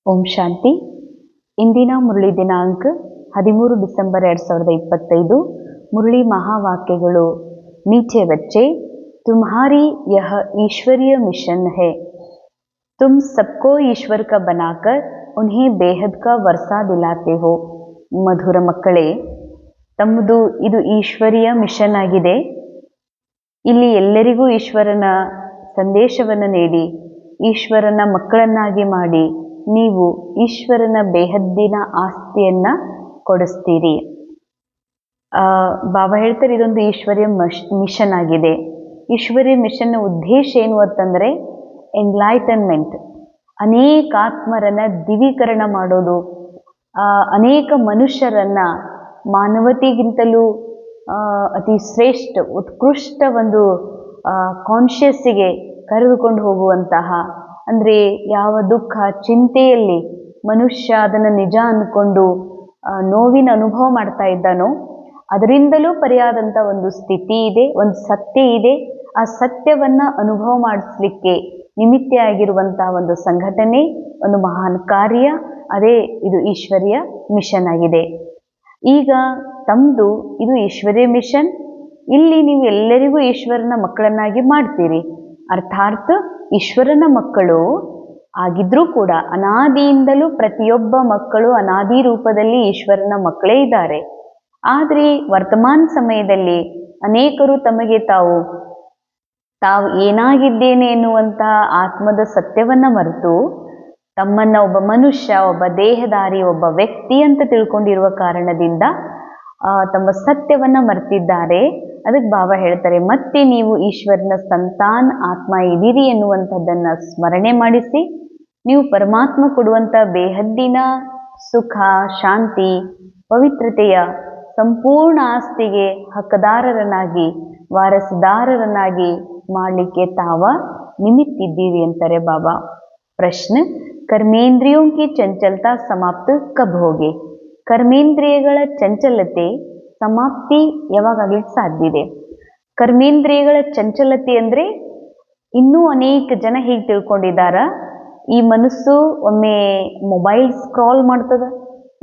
ಓಂ ಶಾಂತಿ. ಇಂದಿನ ಮುರಳಿ ದಿನಾಂಕ 13 ಡಿಸೆಂಬರ್ 2025. ಮುರಳಿ ಮಹಾವಾಕ್ಯಗಳು. नीचे बच्चे, तुम्हारी यह ईश्वरीय मिशन है. तुम सबको ईश्वर का बनाकर उन्हें बेहद का वर्षा दिलाते हो. ಮಧುರ ಮಕ್ಕಳೇ, ತಮ್ಮದು ಇದು ಈಶ್ವರೀಯ ಮಿಷನ್ ಆಗಿದೆ. ಇಲ್ಲಿ ಎಲ್ಲರಿಗೂ ಈಶ್ವರನ ಸಂದೇಶವನ್ನು ನೀಡಿ ಈಶ್ವರನ ಮಕ್ಕಳನ್ನಾಗಿ ಮಾಡಿ ನೀವು ಈಶ್ವರನ ಬೇಹದ್ದಿನ ಆಸ್ತಿಯನ್ನ ಕೊಡಿಸ್ತೀರಿ. ಬಾಬಾ ಹೇಳ್ತಾರೆ, ಇದೊಂದು ಈಶ್ವರ್ಯ ಮಿಷನ್ ಆಗಿದೆ. ಈಶ್ವರ್ಯ ಮಿಷನ್ನ ಉದ್ದೇಶ ಏನು ಅಂತಂದರೆ ಎನ್ಲೈಟನ್ಮೆಂಟ್, ಅನೇಕ ಆತ್ಮರನ್ನ ದಿವೀಕರಣ ಮಾಡೋದು, ಅನೇಕ ಮನುಷ್ಯರನ್ನ ಮಾನವತೆಗಿಂತಲೂ ಅತಿ ಶ್ರೇಷ್ಠ ಉತ್ಕೃಷ್ಟ ಒಂದು ಕಾನ್ಷಿಯಸ್ಸಿಗೆ ಕರೆದುಕೊಂಡು ಹೋಗುವಂತಹ, ಅಂದರೆ ಯಾವ ದುಃಖ ಚಿಂತೆಯಲ್ಲಿ ಮನುಷ್ಯ ಅದನ್ನು ನಿಜ ಅಂದ್ಕೊಂಡು ನೋವಿನ ಅನುಭವ ಮಾಡ್ತಾ ಇದ್ದಾನೋ ಅದರಿಂದಲೂ ಪರಿಯಾದಂಥ ಒಂದು ಸ್ಥಿತಿ ಇದೆ, ಒಂದು ಸತ್ಯ ಇದೆ. ಆ ಸತ್ಯವನ್ನು ಅನುಭವ ಮಾಡಿಸ್ಲಿಕ್ಕೆ ನಿಮಿತ್ತ ಆಗಿರುವಂತಹ ಒಂದು ಸಂಘಟನೆ, ಒಂದು ಮಹಾನ್ ಕಾರ್ಯ, ಅದೇ ಇದು ಈಶ್ವರ್ಯ ಮಿಷನ್ ಆಗಿದೆ. ಈಗ ತಮ್ಮದು ಇದು ಈಶ್ವರ್ಯ ಮಿಷನ್. ಇಲ್ಲಿ ನೀವು ಎಲ್ಲರಿಗೂ ಈಶ್ವರನ ಮಕ್ಕಳನ್ನಾಗಿ ಮಾಡ್ತೀರಿ. ಅರ್ಥಾತ್ ಈಶ್ವರನ ಮಕ್ಕಳು ಆಗಿದ್ರೂ ಕೂಡ ಅನಾದಿಯಿಂದಲೂ ಪ್ರತಿಯೊಬ್ಬ ಮಕ್ಕಳು ಅನಾದಿ ರೂಪದಲ್ಲಿ ಈಶ್ವರನ ಮಕ್ಕಳೇ ಇದ್ದಾರೆ. ಆದರೆ ವರ್ತಮಾನ ಸಮಯದಲ್ಲಿ ಅನೇಕರು ತಮಗೆ ತಾವು ಏನಾಗಿದ್ದೇನೆ ಎನ್ನುವಂತಹ ಆತ್ಮದ ಸತ್ಯವನ್ನ ಮರೆತು ತಮ್ಮನ್ನ ಒಬ್ಬ ಮನುಷ್ಯ, ಒಬ್ಬ ದೇಹಧಾರಿ, ಒಬ್ಬ ವ್ಯಕ್ತಿ ಅಂತ ತಿಳ್ಕೊಂಡಿರುವ ಕಾರಣದಿಂದ ತಮ್ಮ ಸತ್ಯವನ್ನ ಮರೆತಿದ್ದಾರೆ. ಅದಕ್ಕೆ ಬಾಬಾ ಹೇಳ್ತಾರೆ, ಮತ್ತೆ ನೀವು ಈಶ್ವರನ ಸಂತಾನ ಆತ್ಮ ಇದ್ದೀರಿ ಎನ್ನುವಂಥದ್ದನ್ನ ಸ್ಮರಣೆ ಮಾಡಿಸಿ ನೀವು ಪರಮಾತ್ಮ ಕೊಡುವಂಥ ಬೇಹದ್ದಿನ ಸುಖ, ಶಾಂತಿ, ಪವಿತ್ರತೆಯ ಸಂಪೂರ್ಣ ಆಸ್ತಿಗೆ ಹಕ್ಕದಾರರನ್ನಾಗಿ, ವಾರಸುದಾರರನ್ನಾಗಿ ಮಾಡಲಿಕ್ಕೆ ತಾವ ನಿಮಿತ್ತಿದ್ದೀರಿ ಅಂತಾರೆ ಬಾಬಾ. ಪ್ರಶ್ನೆ, ಕರ್ಮೇಂದ್ರಿಯೋ ಕಿ ಚಂಚಲತಾ ಸಮಾಪ್ತ ಕಬ್ ಹೋಗಿ? ಕರ್ಮೇಂದ್ರಿಯಗಳ ಚಂಚಲತೆ ಸಮಾಪ್ತಿ ಯಾವಾಗಲಿಕ್ಕೆ ಸಾಧ್ಯ ಇದೆ? ಕರ್ಮೇಂದ್ರಿಯಗಳ ಚಂಚಲತೆ ಅಂದರೆ ಇನ್ನೂ ಅನೇಕ ಜನ ಹೀಗೆ ತಿಳ್ಕೊಂಡಿದ್ದಾರ, ಈ ಮನಸ್ಸು ಒಮ್ಮೆ ಮೊಬೈಲ್ ಸ್ಕ್ರಾಲ್ ಮಾಡ್ತದ,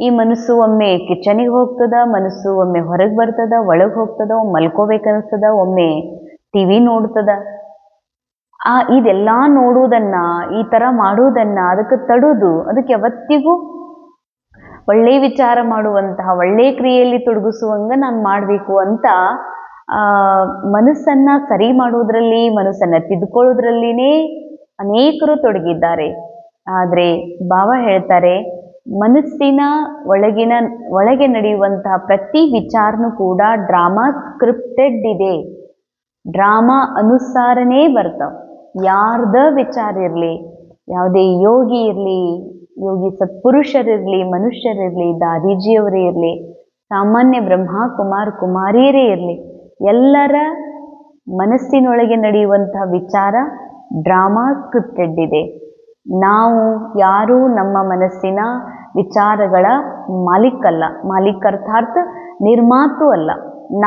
ಈ ಮನಸ್ಸು ಒಮ್ಮೆ ಕಿಚನಿಗೆ ಹೋಗ್ತದ, ಮನಸ್ಸು ಒಮ್ಮೆ ಹೊರಗೆ ಬರ್ತದ, ಒಳಗೆ ಹೋಗ್ತದ, ಒಮ್ಮೆ ಮಲ್ಕೋಬೇಕನ್ನಿಸ್ತದ, ಒಮ್ಮೆ ಟಿವಿ ನೋಡ್ತದ. ಇದೆಲ್ಲ ನೋಡುವುದನ್ನ, ಈ ಥರ ಮಾಡುವುದನ್ನ, ಅದಕ್ಕೆ ತಡುವುದು, ಅದಕ್ಕೆ ಯಾವತ್ತಿಗೂ ಒಳ್ಳೆ ವಿಚಾರ ಮಾಡುವಂತಹ, ಒಳ್ಳೆ ಕ್ರಿಯೆಯಲ್ಲಿ ತೊಡಗಿಸುವಂಗ ನಾನು ಮಾಡಬೇಕು ಅಂತ ಮನಸ್ಸನ್ನ ಸರಿ ಮಾಡುವುದರಲ್ಲಿ, ಮನಸ್ಸನ್ನ ತಿದ್ದುಕೊಳ್ಳೋದ್ರಲ್ಲಿನೇ ಅನೇಕರು ತೊಡಗಿದ್ದಾರೆ. ಆದರೆ ಬಾಬಾ ಹೇಳ್ತಾರೆ, ಮನಸ್ಸಿನ ಒಳಗೆ ನಡೆಯುವಂತಹ ಪ್ರತಿ ವಿಚಾರನೂ ಕೂಡ ಡ್ರಾಮಾ ಸ್ಕ್ರಿಪ್ಟೆಡ್ ಇದೆ. ಡ್ರಾಮಾ ಅನುಸಾರನೇ ಬರ್ತಾವ. ಯಾರ್ದ ವಿಚಾರ ಇರಲಿ, ಯಾವುದೇ ಯೋಗಿ ಇರಲಿ, ಯೋಗಿ ಸತ್ಪುರುಷರಿರಲಿ, ಮನುಷ್ಯರಿರಲಿ, ದಾದೀಜಿಯವರೇ ಇರಲಿ, ಸಾಮಾನ್ಯ ಬ್ರಹ್ಮ ಕುಮಾರ್ ಕುಮಾರಿಯರೇ ಇರಲಿ, ಎಲ್ಲರ ಮನಸ್ಸಿನೊಳಗೆ ನಡೆಯುವಂತಹ ವಿಚಾರ ಡ್ರಾಮಾ ಸ್ಕ್ರಿಪ್ಟೆಡ್ ಇದೆ. ನಾವು ಯಾರೂ ನಮ್ಮ ಮನಸ್ಸಿನ ವಿಚಾರಗಳ ಮಾಲೀಕಲ್ಲ. ಮಾಲೀಕ ಅರ್ಥಾತ್ ನಿರ್ಮಾತು ಅಲ್ಲ.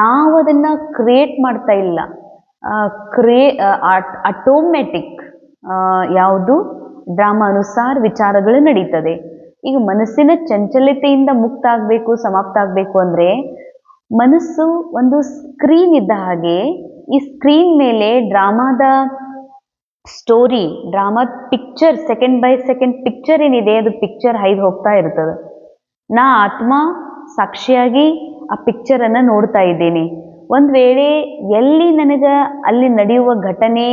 ನಾವು ಅದನ್ನು ಕ್ರಿಯೇಟ್ ಮಾಡ್ತಾ ಇಲ್ಲ. ಆಟೋಮೆಟಿಕ್ ಯಾವುದು ಡ್ರಾಮಾ ಅನುಸಾರ ವಿಚಾರಗಳು ನಡೀತದೆ. ಈಗ ಮನಸ್ಸಿನ ಚಂಚಲತೆಯಿಂದ ಮುಕ್ತ ಆಗಬೇಕು, ಸಮಾಪ್ತ ಆಗಬೇಕು ಅಂದರೆ ಮನಸ್ಸು ಒಂದು ಸ್ಕ್ರೀನ್ ಇದ್ದ ಹಾಗೆ, ಈ ಸ್ಕ್ರೀನ್ ಮೇಲೆ ಡ್ರಾಮಾದ story, drama picture, second by second picture ಏನಿದೆ ಅದು ಪಿಕ್ಚರ್ ಹೈದು ಹೋಗ್ತಾ ಇರ್ತದೆ. ನಾ ಆತ್ಮ ಸಾಕ್ಷಿಯಾಗಿ ಆ ಪಿಕ್ಚರನ್ನು ನೋಡ್ತಾ ಇದ್ದೀನಿ. ಒಂದು ವೇಳೆ ಎಲ್ಲಿ ನನಗೆ ಅಲ್ಲಿ ನಡೆಯುವ ಘಟನೆ,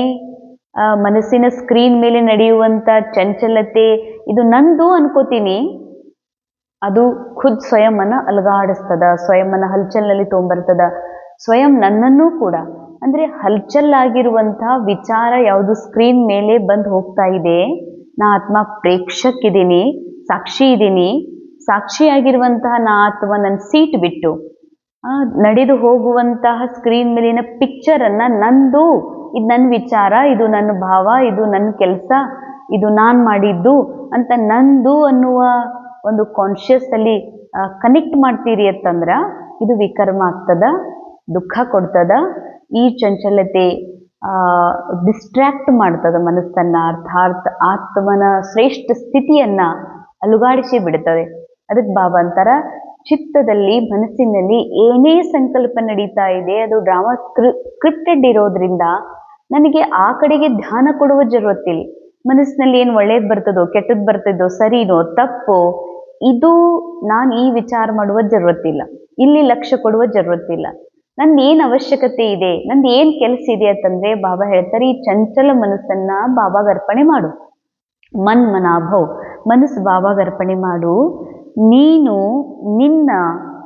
ಮನಸ್ಸಿನ ಸ್ಕ್ರೀನ್ ಮೇಲೆ ನಡೆಯುವಂಥ ಚಂಚಲತೆ ಇದು ನಂದು ಅನ್ಕೋತೀನಿ, ಅದು ಖುದ್ ಸ್ವಯಂನ ಅಲಗಾಡಿಸ್ತದ, ಸ್ವಯಂನ ಹಲ್ಚಲ್ನಲ್ಲಿ ತೊಗೊಂಬರ್ತದ. ಸ್ವಯಂ ನನ್ನನ್ನೂ ಕೂಡ, ಅಂದರೆ ಹಲ್ಚಲ್ಲಾಗಿರುವಂತಹ ವಿಚಾರ ಯಾವುದು ಸ್ಕ್ರೀನ್ ಮೇಲೆ ಬಂದು ಹೋಗ್ತಾ ಇದೆ, ನಾ ಆತ್ಮ ಪ್ರೇಕ್ಷಕಿದ್ದೀನಿ, ಸಾಕ್ಷಿ ಇದ್ದೀನಿ. ಸಾಕ್ಷಿಯಾಗಿರುವಂತಹ ನಾ ಆತ್ಮ ನನ್ನ ಸೀಟ್ ಬಿಟ್ಟು ನಡೆದು ಹೋಗುವಂತಹ ಸ್ಕ್ರೀನ್ ಮೇಲಿನ ಪಿಕ್ಚರನ್ನು ನಂದು, ಇದು ನನ್ನ ವಿಚಾರ, ಇದು ನನ್ನ ಭಾವ, ಇದು ನನ್ನ ಕೆಲಸ, ಇದು ನಾನು ಮಾಡಿದ್ದು ಅಂತ ನಂದು ಅನ್ನುವ ಒಂದು ಕಾನ್ಷಿಯಸ್ಸಲ್ಲಿ ಕನೆಕ್ಟ್ ಮಾಡ್ತೀರಿ ಅಂತಂದ್ರೆ ಇದು ವಿಕರ್ಮ ಆಗ್ತದ, ದುಃಖ ಕೊಡ್ತದ. ಈ ಚಂಚಲತೆ ಡಿಸ್ಟ್ರ್ಯಾಕ್ಟ್ ಮಾಡ್ತದ ಮನಸ್ಸನ್ನು, ಅರ್ಥಾತ್ ಆತ್ಮನ ಶ್ರೇಷ್ಠ ಸ್ಥಿತಿಯನ್ನು ಅಲುಗಾಡಿಸಿ ಬಿಡುತ್ತದೆ. ಅದಕ್ಕೆ ಬಾಬಾ ಅಂತಾರ, ಚಿತ್ತದಲ್ಲಿ ಮನಸ್ಸಿನಲ್ಲಿ ಏನೇ ಸಂಕಲ್ಪ ನಡೀತಾ ಇದೆ ಅದು ಡ್ರಾಮಾ ಸ್ಕ್ರಿಪ್ಟೆಡ್ ಇರೋದ್ರಿಂದ ನನಗೆ ಆ ಕಡೆಗೆ ಧ್ಯಾನ ಕೊಡುವ ಜರುರತ್ತಿಲ್ಲ. ಮನಸ್ಸಿನಲ್ಲಿ ಏನು ಒಳ್ಳೇದು ಬರ್ತದೋ ಕೆಟ್ಟದ್ದು ಬರ್ತದೋ ಸರಿನೋ ತಪ್ಪೋ ಇದು ನಾನು ಈ ವಿಚಾರ ಮಾಡುವ ಜರುರತ್ತಿಲ್ಲ, ಇಲ್ಲಿ ಲಕ್ಷ್ಯ ಕೊಡುವ ಜರುರತ್ತಿಲ್ಲ. ನಂದು ಏನು ಅವಶ್ಯಕತೆ ಇದೆ, ನಂದು ಏನು ಕೆಲಸ ಇದೆ ಅಂತಂದ್ರೆ ಬಾಬಾ ಹೇಳ್ತಾರೆ, ಈ ಚಂಚಲ ಮನಸ್ಸನ್ನ ಬಾಬಾಗೆ ಅರ್ಪಣೆ ಮಾಡು. ಮನಾಭವ್, ಮನಸ್ಸು ಬಾಬಾಗೆ ಅರ್ಪಣೆ ಮಾಡು. ನೀನು ನಿನ್ನ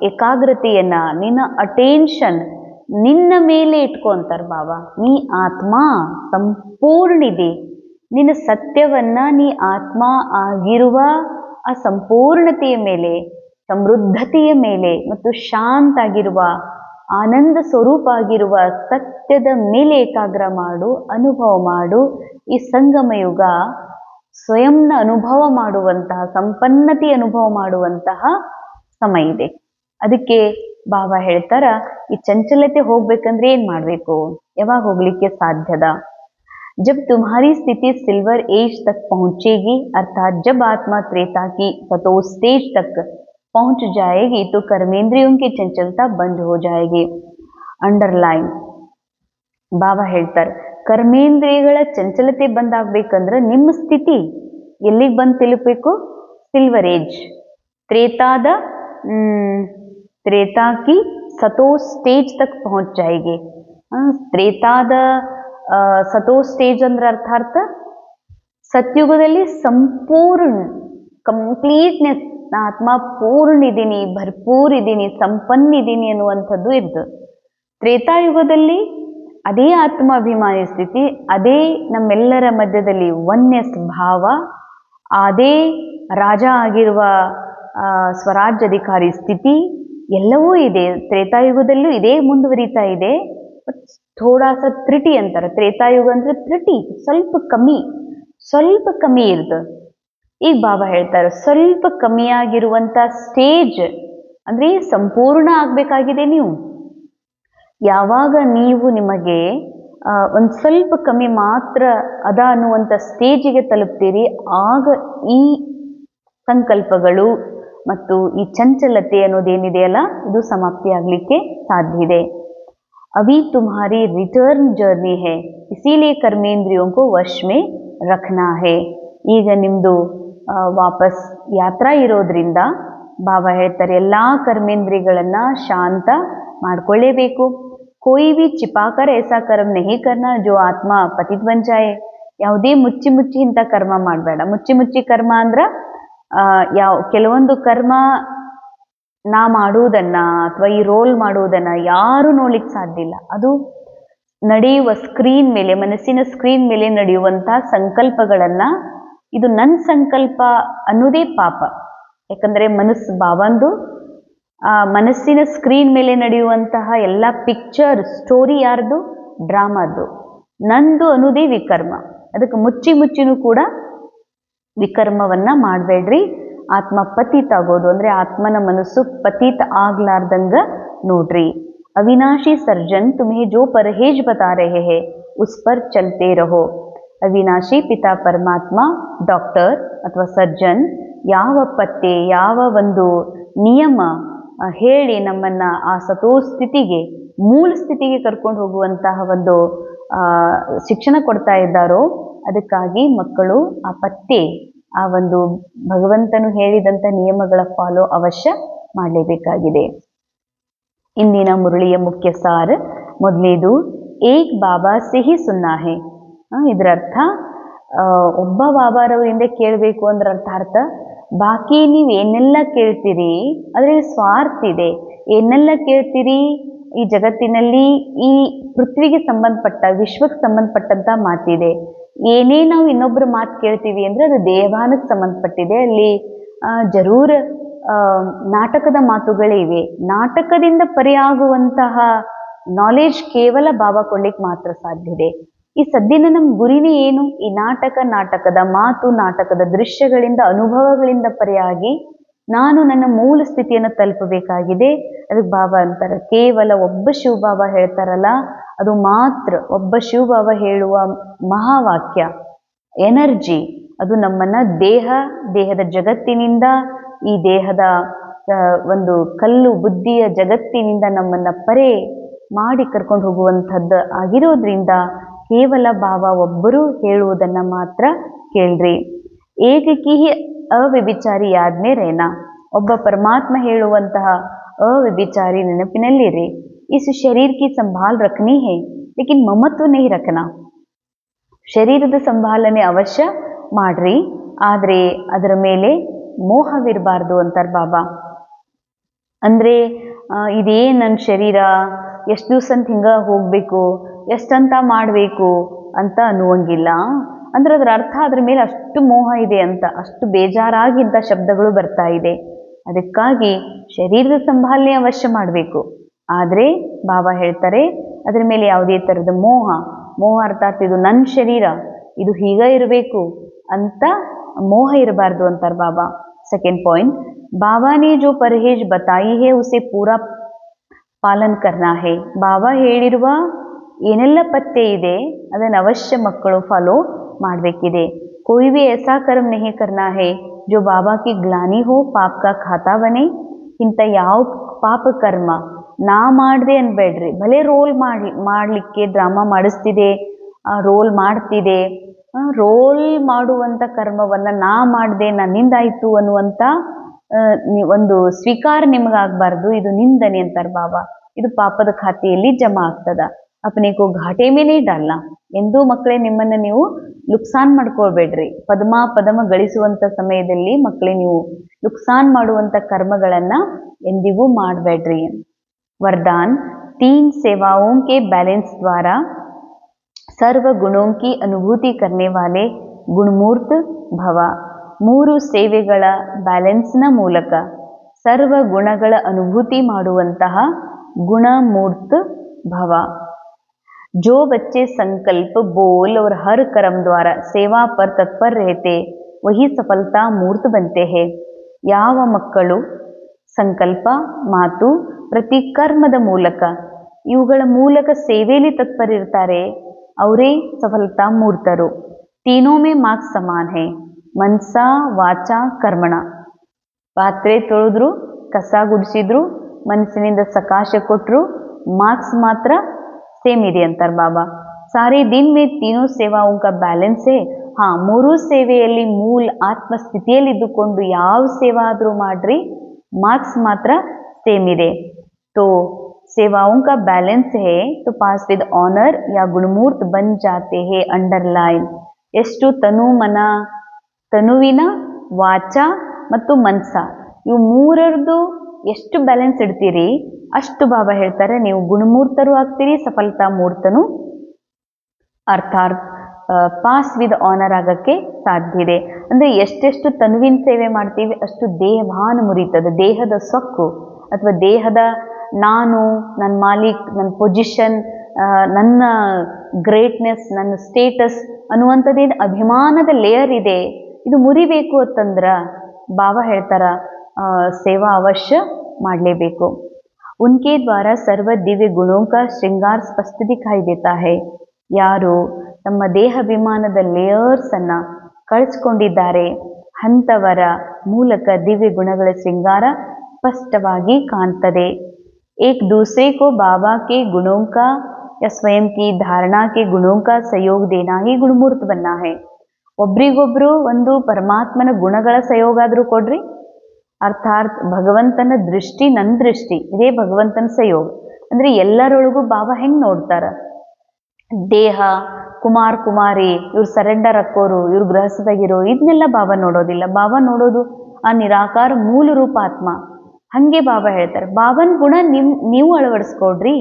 ಏಕಾಗ್ರತೆಯನ್ನ, ನಿನ್ನ ಅಟೆನ್ಷನ್ ನಿನ್ನ ಮೇಲೆ ಇಟ್ಕೊ ಅಂತಾರೆ ಬಾಬಾ. ನೀ ಆತ್ಮ ಸಂಪೂರ್ಣ ಇದೆ, ನಿನ್ನ ಸತ್ಯವನ್ನ ನೀ ಆತ್ಮ ಆಗಿರುವ ಆ ಸಂಪೂರ್ಣತೆಯ ಮೇಲೆ, ಸಮೃದ್ಧತೆಯ ಮೇಲೆ ಮತ್ತು ಶಾಂತ ಆಗಿರುವ ಆನಂದ ಸ್ವರೂಪ ಆಗಿರುವ ಸತ್ಯದ ಮೇಲೆ ಏಕಾಗ್ರ ಮಾಡು, ಅನುಭವ ಮಾಡು. ಈ ಸಂಗಮ ಯುಗ ಸ್ವಯಂನ ಅನುಭವ ಮಾಡುವಂತಹ, ಸಂಪನ್ನತೆ ಅನುಭವ ಮಾಡುವಂತಹ ಸಮಯ ಇದೆ. ಅದಕ್ಕೆ ಬಾಬಾ ಹೇಳ್ತಾರ, ಈ ಚಂಚಲತೆ ಹೋಗ್ಬೇಕಂದ್ರೆ ಏನ್ ಮಾಡ್ಬೇಕು, ಯಾವಾಗ ಹೋಗ್ಲಿಕ್ಕೆ ಸಾಧ್ಯದ? जब तुम्हारी स्थिति सिल्वर एज तक पहुंचेगी, अर्थात जब आत्मा त्रेता की सतोष स्टेज तक पहुंच जाएगी तो कर्मेंद्रियों की चंचलता बंद हो जाएगी. अंडरलाइन ಬಾಬಾ ಹೇಳ್ತಾರೆ, ಕರ್ಮೇಂದ್ರಿಯಗಳ ಚಂಚಲತೆ ಬಂದಾಗಬೇಕಂದ್ರೆ ನಿಮ್ಮ ಸ್ಥಿತಿ ಎಲ್ಲಿಗೆ ಬಂದು ತಲುಪಬೇಕು? ಸಿಲ್ವರ್ ಏಜ್, त्रेता की सतोष स्टेज तक पहुंच जाएगी. त्रेताದ ಸತೋಷ್ ಸ್ಟೇಜ್ ಅಂದ್ರೆ ಅರ್ಥಾರ್ಥ ಸತ್ಯುಗದಲ್ಲಿ ಸಂಪೂರ್ಣ ಕಂಪ್ಲೀಟ್ನೆಸ್, ನಾ ಆತ್ಮ ಪೂರ್ಣ ಇದ್ದೀನಿ, ಭರ್ಪೂರ್ ಇದ್ದೀನಿ, ಸಂಪನ್ನ ಇದ್ದೀನಿ ಅನ್ನುವಂಥದ್ದು ಇರ್ತದೆ. ತ್ರೇತಾಯುಗದಲ್ಲಿ ಅದೇ ಆತ್ಮಾಭಿಮಾನಿ ಸ್ಥಿತಿ, ಅದೇ ನಮ್ಮೆಲ್ಲರ ಮಧ್ಯದಲ್ಲಿ ಒನ್ನೆಸ್ ಭಾವ, ಅದೇ ರಾಜ ಆಗಿರುವ ಸ್ವರಾಜ್ಯಾಧಿಕಾರಿ ಸ್ಥಿತಿ ಎಲ್ಲವೂ ಇದೆ. ತ್ರೇತಾಯುಗದಲ್ಲೂ ಇದೇ ಮುಂದುವರಿತಾ ಇದೆ. ಥೋಡಾ ಸ ತ್ರುಟಿ ಅಂತಾರೆ, ತ್ರೇತಾಯುಗ ಅಂದ್ರೆ ತ್ರುಟಿ, ಸ್ವಲ್ಪ ಕಮ್ಮಿ ಇರ್ತದೆ. ಈಗ ಬಾಬಾ ಹೇಳ್ತಾರೆ, ಸ್ವಲ್ಪ ಕಮ್ಮಿಯಾಗಿರುವಂತ ಸ್ಟೇಜ್ ಅಂದ್ರೆ ಸಂಪೂರ್ಣ ಆಗ್ಬೇಕಾಗಿದೆ. ನೀವು ಯಾವಾಗ ನೀವು ನಿಮಗೆ ಒಂದು ಸ್ವಲ್ಪ ಕಮ್ಮಿ ಮಾತ್ರ ಅದ ಅನ್ನುವಂಥ ಸ್ಟೇಜಿಗೆ ತಲುಪ್ತೀರಿ, ಆಗ ಈ ಸಂಕಲ್ಪಗಳು ಮತ್ತು ಈ ಚಂಚಲತೆ ಅನ್ನೋದೇನಿದೆಯಲ್ಲ ಇದು ಸಮಾಪ್ತಿ ಆಗ್ಲಿಕ್ಕೆ ಸಾಧ್ಯ ಇದೆ. अभी तुम्हारी रिटर्न जर्नी है, इसीलिए कर्मेंद्रियों को वश में रखना है. ಈಗ ನಿಮ್ದು ವಾಪಸ್ ಯಾತ್ರಾ ಇರೋದ್ರಿಂದ ಬಾಬಾ ಹೇಳ್ತಾರೆ, ಎಲ್ಲಾ ಕರ್ಮೇಂದ್ರಿಯಗಳನ್ನ ಶಾಂತ ಮಾಡ್ಕೊಳ್ಳೇಬೇಕು. कोई भी छिपाकर ऐसा कर्म नहीं करना जो आत्मा पतित बन जाए. ಯಾವುದೇ ಮುಚ್ಚಿ ಇಂಥ ಕರ್ಮ ಮಾಡಬೇಡ. ಮುಚ್ಚಿ ಕರ್ಮ ಅಂದ್ರ ಕೆಲವೊಂದು ಕರ್ಮ ನಾ ಮಾಡುವುದನ್ನ ಅಥವಾ ಈ ರೋಲ್ ಮಾಡುವುದನ್ನ ಯಾರು ನೋಡ್ಲಿಕ್ಕೆ ಸಾಧ್ಯ ಇಲ್ಲ. ಅದು ನಡೆಯುವ ಸ್ಕ್ರೀನ್ ಮೇಲೆ, ಮನಸ್ಸಿನ ಸ್ಕ್ರೀನ್ ಮೇಲೆ ನಡೆಯುವಂತಹ ಸಂಕಲ್ಪಗಳನ್ನ, ಇದು ನನ್ನ ಸಂಕಲ್ಪ ಅನ್ನೋದೇ ಪಾಪ. ಯಾಕಂದ್ರೆ ಮನಸ್ಸು ಬಾವಂದು ಮನಸ್ಸಿನ ಸ್ಕ್ರೀನ್ ಮೇಲೆ ನಡೆಯುವಂತಹ ಎಲ್ಲ ಪಿಕ್ಚರ್ ಸ್ಟೋರಿ ಯಾರ್ದು? ಡ್ರಾಮಾದ್ದು. ನಂದು ಅನ್ನೋದೇ ವಿಕರ್ಮ. ಅದಕ್ಕೆ ಮುಚ್ಚಿನೂ ಕೂಡ ವಿಕರ್ಮವನ್ನ ಮಾಡಬೇಡ್ರಿ. ಆತ್ಮ ಪತಿತ ಆಗೋದು ಅಂದ್ರೆ ಆತ್ಮನ ಮನಸ್ಸು ಪತಿತ ಆಗ್ಲಾರ್ದಂಗ ನೋಡ್ರಿ. ಅವಿನಾಶಿ ಸರ್ಜನ್ ತುಮ್ಹೆ ಜೋ ಪरहेಜ್ ಬತಾ ರಹೆ ಹೈ ಉಸ್ ಪರ್ ಚಲ್ತೆ ರಹೋ. ಅವಿನಾಶಿ ಪಿತಾ ಪರಮಾತ್ಮ, ಡಾಕ್ಟರ್ ಅಥವಾ ಸರ್ಜನ್ ಯಾವ ಪತ್ತೆ, ಯಾವ ಒಂದು ನಿಯಮ ಹೇಳಿ ನಮ್ಮನ್ನ ಆ ಸತೋ ಸ್ಥಿತಿಗೆ, ಮೂಲ ಸ್ಥಿತಿಗೆ ಕರ್ಕೊಂಡು ಹೋಗುವಂತಹ ಒಂದು ಶಿಕ್ಷಣ ಕೊಡ್ತಾ ಇದ್ದಾರೋ, ಅದಕ್ಕಾಗಿ ಮಕ್ಕಳು ಆ ಪತ್ತೆ, ಆ ಒಂದು ಭಗವಂತನು ಹೇಳಿದಂಥ ನಿಯಮಗಳ ಫಾಲೋ ಅವಶ್ಯ ಮಾಡಲೇಬೇಕಾಗಿದೆ. ಇಂದಿನ ಮುರಳಿಯ ಮುಖ್ಯ ಸಾರ ಮೊದಲನೇದು, ಏಕ್ ಬಾಬಾ ಸಿಹಿ ಸುನ್ನಾ ಹೇ. ಇದರ ಅರ್ಥ ಒಬ್ಬ ಬಾಬಾರವರಿಂದ ಕೇಳಬೇಕು ಅಂದ್ರೆ ಅರ್ಥ ಬಾಕಿ ನೀವು ಏನೆಲ್ಲ ಕೇಳ್ತೀರಿ ಅದರಲ್ಲಿ ಸ್ವಾರ್ಥ ಇದೆ. ಏನೆಲ್ಲ ಕೇಳ್ತೀರಿ ಈ ಜಗತ್ತಿನಲ್ಲಿ ಈ ಪೃಥ್ವಿಗೆ ಸಂಬಂಧಪಟ್ಟ, ವಿಶ್ವಕ್ಕೆ ಸಂಬಂಧಪಟ್ಟಂತ ಮಾತಿದೆ. ಏನೇ ನಾವು ಇನ್ನೊಬ್ಬರ ಮಾತು ಕೇಳ್ತೀವಿ ಅಂದ್ರೆ ಅದು ದೇವಾನಕ್ಕೆ ಸಂಬಂಧಪಟ್ಟಿದೆ. ಅಲ್ಲಿ ಜರೂರ್ ನಾಟಕದ ಮಾತುಗಳೇ ಇವೆ. ನಾಟಕದಿಂದ ಪರಿಯಾಗುವಂತಹ ನಾಲೆಜ್ ಕೇವಲ ಬಾಬಾ ಕೊಡ್ಲಿಕ್ಕೆ ಮಾತ್ರ ಸಾಧ್ಯ ಇದೆ. ಈ ಸದ್ಯನ ನಮ್ಮ ಗುರಿನೇ ಏನು? ಈ ನಾಟಕದ ಮಾತು, ನಾಟಕದ ದೃಶ್ಯಗಳಿಂದ, ಅನುಭವಗಳಿಂದ ಪರಿಯಾಗಿ ನಾನು ನನ್ನ ಮೂಲ ಸ್ಥಿತಿಯನ್ನು ತಲುಪಬೇಕಾಗಿದೆ. ಅದಕ್ಕೆ ಬಾಬಾ ಅಂತಾರೆ, ಕೇವಲ ಒಬ್ಬ ಶಿವ ಬಾಬಾ ಹೇಳ್ತಾರಲ್ಲ ಅದು ಮಾತ್ರ, ಒಬ್ಬ ಶಿವ ಬಾಬಾ ಹೇಳುವ ಮಹಾವಾಕ್ಯ, ಎನರ್ಜಿ, ಅದು ನಮ್ಮನ್ನ ದೇಹದ ಜಗತ್ತಿನಿಂದ, ಈ ದೇಹದ ಒಂದು ಕಲ್ಲು ಬುದ್ಧಿಯ ಜಗತ್ತಿನಿಂದ ನಮ್ಮನ್ನ ಪರೆ ಮಾಡಿ ಕರ್ಕೊಂಡು ಹೋಗುವಂಥದ್ದು ಆಗಿರೋದ್ರಿಂದ ಕೇವಲ ಬಾಬಾ ಒಬ್ಬರು ಹೇಳುವುದನ್ನ ಮಾತ್ರ ಕೇಳ್ರಿ. ಏಕಕಿ ಅವ್ಯಭಿಚಾರಿ ಆದ್ಮೇ ರೇನಾ, ಒಬ್ಬ ಪರಮಾತ್ಮ ಹೇಳುವಂತಹ ಅವ್ಯಭಿಚಾರಿ ನೆನಪಿನಲ್ಲಿರಿ. ಇಸ್ ಶರೀರ್ ಕಿ ಸಂಭಾಲ್ ರಖನಿ ಹೇ ಲೇಕಿನ್ ಮಮತ್ವ ನಹಿ ರಖನಾ. ಶರೀರದ ಸಂಭಾಲನೆ ಅವಶ್ಯ ಮಾಡ್ರಿ, ಆದ್ರೆ ಅದರ ಮೇಲೆ ಮೋಹವಿರಬಾರ್ದು ಅಂತಾರೆ ಬಾಬಾ. ಅಂದ್ರೆ ಇದೇ ನನ್ನ ಶರೀರ, ಎಷ್ಟು ದಿವಸ ಅಂತ ಹಿಂಗ ಹೋಗ್ಬೇಕು, ಎಷ್ಟಂತ ಮಾಡಬೇಕು ಅಂತ ಅನ್ನುವಂಗಿಲ್ಲ. ಅಂದ್ರೆ ಅದರ ಅರ್ಥ ಅದ್ರ ಮೇಲೆ ಅಷ್ಟು ಮೋಹ ಇದೆ ಅಂತ, ಅಷ್ಟು ಬೇಜಾರಾಗಿದ್ದ ಶಬ್ದಗಳು ಬರ್ತಾ ಇದೆ. ಅದಕ್ಕಾಗಿ ಶರೀರದ ಸಂಭಾಲನೆ ಅವಶ್ಯ ಮಾಡಬೇಕು, ಆದ್ರೆ ಬಾಬಾ ಹೇಳ್ತಾರೆ ಅದ್ರ ಮೇಲೆ ಯಾವುದೇ ತರದ ಮೋಹ ಅರ್ಥಾತ್ ಇದು ನನ್ನ ಶರೀರ, ಇದು ಹೀಗ ಇರಬೇಕು ಅಂತ ಮೋಹ ಇರಬಾರ್ದು ಅಂತಾರೆ ಬಾಬಾ. ಸೆಕೆಂಡ್ ಪಾಯಿಂಟ್, ಬಾಬಾ ನೇ ಜೋ ಪरहेಜ್ ಬತಾಯಿ ಹೇ ಉಸೆ ಪೂರಾ ಪಾಲನ್ ಕರ್ನಾ ಹೇ. ಬಾಬಾ ಹೇಳಿರುವ ಏನೆಲ್ಲ ಪತ್ತೆ ಇದೆ ಅದನ್ನು ಅವಶ್ಯ ಮಕ್ಕಳು ಫಾಲೋ ಮಾಡಬೇಕಿದೆ. ಕೋಯಿ ಭಿ ಐಸಾ ಕರ್ಮ ನಹಿ ಕರ್ನಾ ಹೇ ಜೋ ಬಾಬಾ ಕಿ ಗ್ಲಾನಿ ಹೋ, ಪಾಪ ಕಾ ಖಾತಾ ಬನೆ. ಇಂಥ ಯಾವ ಪಾಪ ಕರ್ಮ ನಾ ಮಾಡ್ದೆ ಅನ್ಬೇಡ್ರಿ. ಭಲೆ ರೋಲ್ ಮಾಡ್ಲಿಕ್ಕೆ ಡ್ರಾಮಾ ಮಾಡಿಸ್ತಿದೆ, ರೋಲ್ ಮಾಡ್ತಿದೆ, ರೋಲ್ ಮಾಡುವಂತ ಕರ್ಮವನ್ನ ನಾ ಮಾಡ್ದೆ, ನನ್ನಿಂದಾಯ್ತು ಅನ್ನುವಂತ ಒಂದು ಸ್ವೀಕಾರ ನಿಮಗಾಗಬಾರ್ದು. ಇದು ನಿಂದನೆ ಅಂತಾರೆ ಬಾಬಾ. ಇದು ಪಾಪದ ಖಾತೆಯಲ್ಲಿ ಜಮಾ ಆಗ್ತದ. ಅಪನೆ ಕೋ ಘಾಟೆ ಮೇಲೆ ಡಾಲ್ನ. ಎಂದೂ ಮಕ್ಕಳೇ ನಿಮ್ಮನ್ನ ನೀವು ನುಕ್ಸಾನ್ ಮಾಡ್ಕೊಳ್ಬೇಡ್ರಿ. ಪದಮ ಗಳಿಸುವಂತ ಸಮಯದಲ್ಲಿ ಮಕ್ಕಳೇ ನೀವು ನುಕ್ಸಾನ್ ಮಾಡುವಂತ ಕರ್ಮಗಳನ್ನ ಎಂದಿಗೂ ಮಾಡಬೇಡ್ರಿ. वरदान, 3 सेवाओं के बैलेंस द्वारा सर्व गुणों की अनुभूति करने वाले गुणमूर्त भव. 3 ಸೇವೆಗಳ ಬ್ಯಾಲೆನ್ಸ್ನ ಮೂಲಕ ಸರ್ವ ಗುಣಗಳ ಅನುಭೂತಿ ಮಾಡುವಂತಹ गुणमूर्त भव. जो बच्चे संकल्प, बोल और हर कर्म द्वारा सेवा पर तत्पर रहते वही सफलता मूर्त बनते हैं. ಯಾವ ಮಕ್ಕಳು ಸಂಕಲ್ಪ, ಮಾತು, ಪ್ರತಿ ಕರ್ಮದ ಮೂಲಕ ಇವುಗಳ ಮೂಲಕ ಸೇವೆಯಲ್ಲಿ ತತ್ಪರಿರ್ತಾರೆ ಅವರೇ ಸಫಲತಾ ಮೂರ್ತರು. ತೀನೋ ಮೇ ಮಾರ್ಕ್ಸ್ ಸಮಾನ್ ಹೇ, ಮನ್ಸ, ವಾಚ, ಕರ್ಮಣ. ಪಾತ್ರೆ ತೊಳೆದ್ರು, ಕಸ ಗುಡಿಸಿದ್ರು, ಮನಸ್ಸಿನಿಂದ ಸಕಾಶ ಕೊಟ್ಟರು, ಮಾರ್ಕ್ಸ್ ಮಾತ್ರ ಸೇಮ್ ಇದೆ ಅಂತಾರೆ ಬಾಬಾ. ಸಾರಿ ದಿನ್ ಮೇ ತೀನೋ ಸೇವಾओं का ಬ್ಯಾಲೆನ್ಸ್ ಹೇ. ಮೂರೂ ಸೇವೆಯಲ್ಲಿ ಮೂಲ ಆತ್ಮಸ್ಥಿತಿಯಲ್ಲಿ ಇದ್ದುಕೊಂಡು ಯಾವ ಸೇವಾ ಆದ್ರೂ ಮಾಡ್ರಿ, ಮಾರ್ಕ್ಸ್ ಮಾತ್ರ सेम ಇದೆ. तो सेवाओं का बैलेंस है तो पास विद ऑनर या गुणमूर्त बन जाते हैं. अंडरलाइन. ಎಷ್ಟು ತನುವಿನ, ವಾಚ ಮತ್ತು ಮನಸ ಇವು ಮೂರರದು ಎಷ್ಟು ಬ್ಯಾಲೆನ್ಸ್ ಇಡ್ತೀರಿ ಅಷ್ಟು ಬಾಬಾ ಹೇಳ್ತಾರೆ ನೀವು ಗುಣಮೂರ್ತರು ಆಗ್ತೀರಿ, ಸಫಲತಾ ಮೂರ್ತನು ಅರ್ಥಾತ್ ಪಾಸ್ ವಿದ್ ಆನರ್ ಆಗಕ್ಕೆ ಸಾಧ್ಯ ಇದೆ. ಅಂದ್ರೆ ಎಷ್ಟೆಷ್ಟು ತನುವಿನ ಸೇವೆ ಮಾಡ್ತೀವಿ ಅಷ್ಟು ದೇಹಭಾನ ಮುರಿತದೆ. ದೇಹದ ಸೊಕ್ಕು ಅಥವಾ ದೇಹದ ನಾನು, ನನ್ನ ಮಾಲೀಕ್, ನನ್ನ ಪೊಸಿಷನ್, ನನ್ನ ಗ್ರೇಟ್ನೆಸ್, ನನ್ನ ಸ್ಟೇಟಸ್ ಅನ್ನುವಂಥದ್ದೇನು ಅಭಿಮಾನದ ಲೇಯರ್ ಇದೆ, ಇದು ಮುರಿಬೇಕು ಅಂತಂದ್ರ ಬಾಬಾ ಹೇಳ್ತಾರ ಸೇವಾ ಅವಶ್ಯ ಮಾಡಲೇಬೇಕು. ಉನ್ಕೆ ದ್ವಾರ ಸರ್ವ ದಿವ್ಯ ಗುಣೋं का श्रृंगार स्पष्ट दिखाई देता है. ಯಾರು ತಮ್ಮ ದೇಹಾಭಿಮಾನದ ಲೇಯರ್ಸ್ ಅನ್ನ ಕಳಿಸ್ಕೊಂಡಿದ್ದಾರೆ ಅಂಥವರ ಮೂಲಕ ದಿವ್ಯ ಗುಣಗಳ ಶೃಂಗಾರ ಸ್ಪಷ್ಟವಾಗಿ ಕಾಣ್ತದೆ. एक दूसरे को बाबा के गुणों का या स्वयं की धारणा के गुणों का सहयोग देना ही गुणमूर्त बनना है. ಒಬ್ರಿಗೊಬ್ರು ಒಂದು ಪರಮಾತ್ಮನ ಗುಣಗಳ ಸಹಯೋಗ ಆದ್ರೂ ಕೊಡ್ರಿ, ಅರ್ಥಾತ್ ಭಗವಂತನ ದೃಷ್ಟಿ, ನನ್ನ ದೃಷ್ಟಿ, ಇದೇ ಭಗವಂತನ ಸಹಯೋಗ. ಅಂದ್ರೆ ಎಲ್ಲರೊಳಗೂ ಬಾಬಾ ಹೆಂಗ್ ನೋಡ್ತಾರ, ದೇಹ, ಕುಮಾರ್ ಕುಮಾರಿ, ಇವ್ರು ಸರೆಂಡರ್ ಹಾಕೋರು, ಇವ್ರು ಗೃಹಸ್ಥದಾಗಿರೋ, ಇದನ್ನೆಲ್ಲ ಬಾಬಾ ನೋಡೋದಿಲ್ಲ. ಬಾಬಾ ನೋಡೋದು ಆ ನಿರಾಕಾರ ಮೂಲ ರೂಪ ಆತ್ಮ. ಹಂಗೆ ಬಾಬಾ ಹೇಳ್ತಾರೆ ಬಾಬನ್ ಗುಣ ನೀವು ಅಳವಡಿಸ್ಕೊಡ್ರಿ,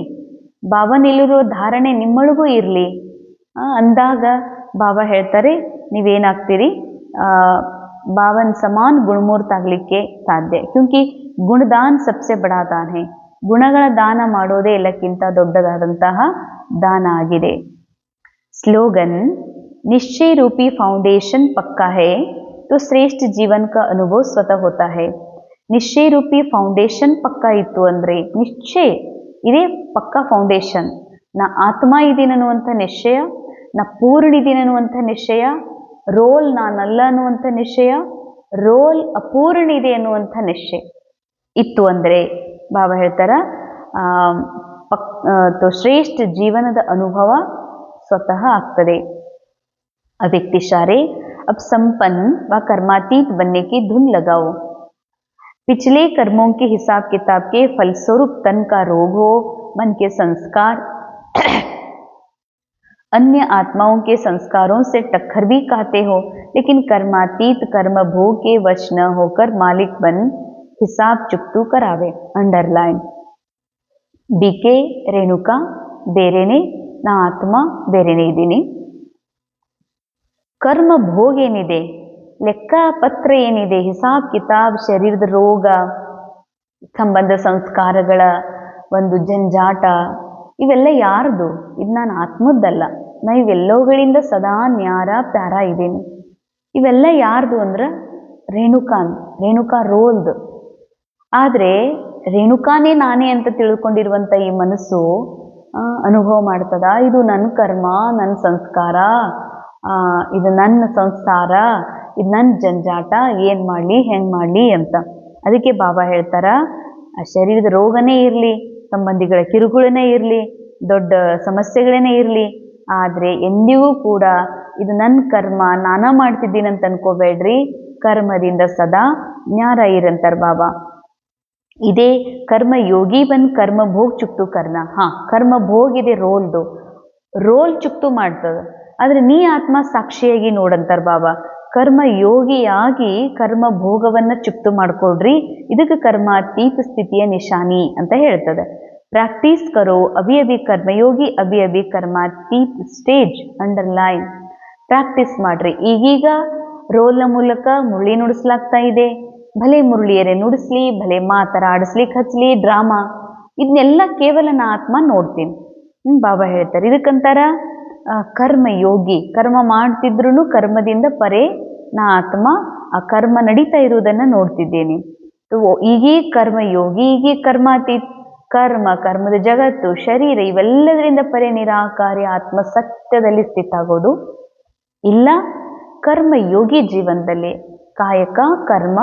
ಬಾಬನಿಲ್ಲಿರೋ ಧಾರಣೆ ನಿಮ್ಮೊಳಗೂ ಇರಲಿ ಅಂದಾಗ ಬಾಬಾ ಹೇಳ್ತಾರೆ ನೀವೇನಾಗ್ತೀರಿ ಬಾಬನ್ ಸಮಾನ್ ಗುಣಮೂರ್ತ ಆಗ್ಲಿಕ್ಕೆ ಸಾಧ್ಯ. ಕ್ಯೂಂಕಿ ಗುಣದಾನ್ ಸಬ್ಸೆ ಬಡಾ ದಾನ್ ಹೇ. ಗುಣಗಳ ದಾನ ಮಾಡೋದೇ ಎಲ್ಲಕ್ಕಿಂತ ದೊಡ್ಡದಾದಂತಹ ದಾನ ಆಗಿದೆ. स्लोगन, निश्चय रूपी फाउंडेशन पक्का है तो श्रेष्ठ जीवन का अनुभव स्वतः होता है. ನಿಶ್ಚಯ ರೂಪಿ ಫೌಂಡೇಶನ್ ಪಕ್ಕ ಇತ್ತು ಅಂದ್ರೆ, ನಿಶ್ಚಯ ಇದೇ ಪಕ್ಕ ಫೌಂಡೇಶನ್. ನಾ ಆತ್ಮ ಇದ್ದೀನನ್ನುವಂಥ ನಿಶ್ಚಯ, ನಾ ಪೂರ್ಣ ಇದ್ದೀನನ್ನುವಂಥ ನಿಶ್ಚಯ, ರೋಲ್ ನಾನಲ್ಲ ಅನ್ನುವಂಥ ನಿಶ್ಚಯ, ರೋಲ್ ಅಪೂರ್ಣ ಇದೆ ಅನ್ನುವಂಥ ನಿಶ್ಚಯ ಇತ್ತು ಅಂದರೆ ಬಾಬಾ ಹೇಳ್ತಾರ ಶ್ರೇಷ್ಠ ಜೀವನದ ಅನುಭವ ಸ್ವತಃ ಆಗ್ತದೆ. ಅವ್ಯಕ್ತಿ ಇशारे अब संपन्न व कर्मातीत बनने की धुन लगाओ. पिछले कर्मों के हिसाब किताब के फलस्वरूप तन का रोग हो, मन के संस्कार अन्य आत्माओं के संस्कारों से टक्कर भी खाते हो, लेकिन कर्मातीत कर्म भोग के वश न होकर मालिक बन हिसाब चुकतू करावे. अंडरलाइन. ಡಿಕೆ ರೇಣುಕಾ ಬೇರೆನೆ, ನಾ ಆತ್ಮ ಬೇರೆನೆ ಇದ್ದೀನಿ. ಕರ್ಮ ಭೋಗ ಏನಿದೆ, ಲೆಕ್ಕ ಪತ್ರ ಏನಿದೆ, ಹಿಸಾಬ್ ಕಿತಾಬ್, ಶರೀರದ ರೋಗ, ಸಂಬಂಧ ಸಂಸ್ಕಾರಗಳ ಒಂದು ಜಂಜಾಟ, ಇವೆಲ್ಲ ಯಾರ್ದು? ಇದು ನಾನು ಆತ್ಮದ್ದಲ್ಲ. ನಾ ಇವೆಲ್ಲವುಗಳಿಂದ ಸದಾ ನ್ಯಾರ ಪ್ಯಾರ ಇದ್ದೀನಿ. ಇವೆಲ್ಲ ಯಾರ್ದು ಅಂದ್ರೆ ರೇಣುಕಾ ರೋಲ್ದು. ಆದರೆ ರೇಣುಕಾನೇ ನಾನೇ ಅಂತ ತಿಳ್ಕೊಂಡಿರುವಂಥ ಈ ಮನಸ್ಸು ಅನುಭವ ಮಾಡ್ತದ, ಇದು ನನ್ನ ಕರ್ಮ, ನನ್ನ ಸಂಸ್ಕಾರ, ಇದು ನನ್ನ ಸಂಸಾರ, ಇದು ನನ್ನ ಜಂಜಾಟ, ಏನು ಮಾಡಲಿ ಹೆಂಗೆ ಮಾಡಲಿ ಅಂತ. ಅದಕ್ಕೆ ಬಾಬಾ ಹೇಳ್ತಾರ, ಆ ಶರೀರದ ರೋಗನೇ ಇರಲಿ, ಸಂಬಂಧಿಗಳ ಕಿರುಕುಳನೇ ಇರಲಿ, ದೊಡ್ಡ ಸಮಸ್ಯೆಗಳೇನೇ ಇರಲಿ, ಆದರೆ ಎಂದಿಗೂ ಕೂಡ ಇದು ನನ್ನ ಕರ್ಮ, ನಾನಾ ಮಾಡ್ತಿದ್ದೀನಿ ಅಂತ ಅನ್ಕೋಬೇಡ್ರಿ. ಕರ್ಮದಿಂದ ಸದಾ ನ್ಯಾರ ಇರಂತಾರ ಬಾಬಾ. ಇದೇ ಕರ್ಮ ಯೋಗಿ ಬಂದು ಕರ್ಮ ಭೋಗ್ ಚುಕ್ತು ಕರ್ನ. ಕರ್ಮ ಭೋಗ್ ಇದೆ ರೋಲ್ದು, ರೋಲ್ ಚುಕ್ತು ಮಾಡ್ತದ. ಆದರೆ ನೀ ಆತ್ಮ ಸಾಕ್ಷಿಯಾಗಿ ನೋಡಂತಾರ ಬಾಬಾ. ಕರ್ಮ ಯೋಗಿಯಾಗಿ ಕರ್ಮ ಭೋಗವನ್ನ ಚುಕ್ತು ಮಾಡ್ಕೊಡ್ರಿ. ಇದಕ್ಕೆ ಕರ್ಮಾತೀತ ಸ್ಥಿತಿಯ ನಿಶಾನಿ ಅಂತ ಹೇಳ್ತದೆ. ಪ್ರಾಕ್ಟೀಸ್ ಕರೋ ಅಭಿ ಅಭಿ ಕರ್ಮಯೋಗಿ, ಅಭಿ ಅಭಿ ಕರ್ಮಾತೀತ ಸ್ಟೇಜ್. ಅಂಡರ್ಲೈನ್. ಪ್ರಾಕ್ಟೀಸ್ ಮಾಡ್ರಿ. ಈಗೀಗ ರೋಲ್ನ ಮೂಲಕ ಮುರಳಿ ನುಡಿಸ್ಲಾಗ್ತಾ ಇದೆ. ಭಲೆ ಮುರಳಿಯರೇ ನುಡಿಸ್ಲಿ, ಭಲೆ ಮಾತರ ಆಡಿಸ್ಲಿಕ್ಕೆ ಹಚ್ಚಲಿ, ಡ್ರಾಮಾ, ಇದನ್ನೆಲ್ಲ ಕೇವಲ ನಾ ಆತ್ಮ ನೋಡ್ತೀನಿ. ಬಾಬಾ ಹೇಳ್ತಾರೆ ಇದಕ್ಕಂತಾರ ಕರ್ಮಯೋಗಿ. ಕರ್ಮ ಮಾಡ್ತಿದ್ರು ಕರ್ಮದಿಂದ ಪರೇ ನಾ ಆತ್ಮ ಆ ಕರ್ಮ ನಡೀತಾ ಇರುವುದನ್ನು ನೋಡ್ತಿದ್ದೇನೆ. ಈಗೀಗ ಕರ್ಮಯೋಗಿ, ಈಗೀಗ ಕರ್ಮಾತೀತ. ಕರ್ಮದ ಜಗತ್ತು, ಶರೀರ ಇವೆಲ್ಲದರಿಂದ ಪರೇ ನಿರಾಕಾರಿ ಆತ್ಮ ಸತ್ಯದಲ್ಲಿ ಸ್ಥಿತ ಆಗೋದು ಇಲ್ಲ. ಕರ್ಮಯೋಗಿ ಜೀವನದಲ್ಲಿ ಕಾಯಕ, ಕರ್ಮ,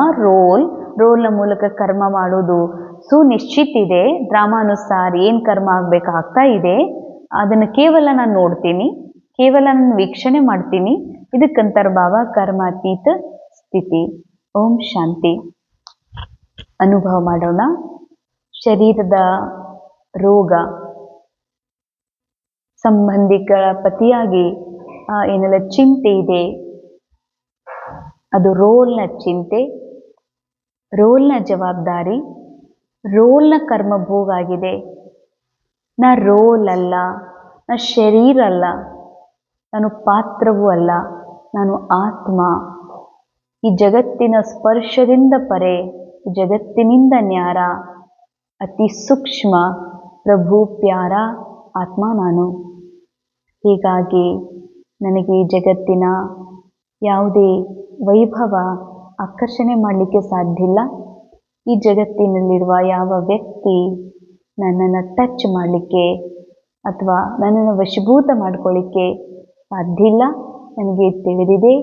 ರೋಲ್ನ ಮೂಲಕ ಕರ್ಮ ಮಾಡೋದು ಸುನಿಶ್ಚಿತ ಇದೆ. ಡ್ರಾಮಾನುಸಾರ ಏನು ಕರ್ಮ ಆಗ್ಬೇಕಾಗ್ತಾ ಇದೆ ಅದನ್ನು ಕೇವಲ ನಾನು ನೋಡ್ತೀನಿ, ಕೇವಲ ನಾನು ವೀಕ್ಷಣೆ ಮಾಡ್ತೀನಿ. ಇದಕ್ಕಂತಾರ ಬಾಬಾ ಕರ್ಮಾತೀತ ಸ್ಥಿತಿ. ಓಂ ಶಾಂತಿ. ಅನುಭವ ಮಾಡೋಣ. ಶರೀರದ ರೋಗ, ಸಂಬಂಧಿಗಳ ಪತಿಯಾಗಿ ಏನೆಲ್ಲ ಚಿಂತೆ ಇದೆ, ಅದು ರೋಲ್ನ ಚಿಂತೆ, ರೋಲ್ನ ಜವಾಬ್ದಾರಿ, ರೋಲ್ನ ಕರ್ಮ ಭೋಗ ಆಗಿದೆ. ನಾ ರೋಲ್ ಅಲ್ಲ, ನಾ ಶರೀರ ಅಲ್ಲ, ನಾನು ಪಾತ್ರವೂ ಅಲ್ಲ, ನಾನು ಆತ್ಮ. ಈ ಜಗತ್ತಿನ ಸ್ಪರ್ಶದಿಂದ ಪರೆ, ಜಗತ್ತಿನಿಂದ ನ್ಯಾರ, ಅತಿ ಸೂಕ್ಷ್ಮ ಪ್ರಭು ಪ್ಯಾರ ಆತ್ಮ ನಾನು. ಹೀಗಾಗಿ ನನಗೆ ಈ ಜಗತ್ತಿನ ಯಾವುದೇ ವೈಭವ ಆಕರ್ಷಣೆ ಮಾಡಲಿಕ್ಕೆ ಸಾಧ್ಯ ಇಲ್ಲ. ಈ ಜಗತ್ತಿನಲ್ಲಿರುವ ಯಾವ ವ್ಯಕ್ತಿ ನನ್ನನ್ನು ಟಚ್ ಮಾಡಲಿಕ್ಕೆ ಅಥವಾ ನನ್ನನ್ನು ವಶೀಭೂತ ಮಾಡ್ಕೊಳ್ಳಿಕ್ಕೆ ಸಾಧ್ಯ ಇಲ್ಲ. ನನಗೆ ತಿಳಿದಿದೆ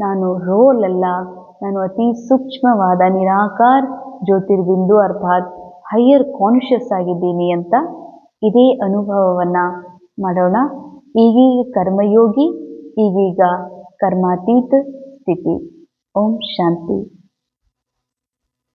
ನಾನು ರೋಲ್ ಅಲ್ಲ, ನಾನು ಅತಿ ಸೂಕ್ಷ್ಮವಾದ ನಿರಾಕಾರ ಜ್ಯೋತಿರ್ಬಿಂದು ಅರ್ಥಾತ್ ಹೈಯರ್ ಕಾನ್ಷಿಯಸ್ ಆಗಿದ್ದೀನಿ ಅಂತ. ಇದೇ ಅನುಭವವನ್ನು ಮಾಡೋಣ. ಈಗೀಗ ಕರ್ಮಯೋಗಿ, ಈಗೀಗ ಕರ್ಮಾತೀತ ಸ್ಥಿತಿ. ಓಂ ಶಾಂತಿ.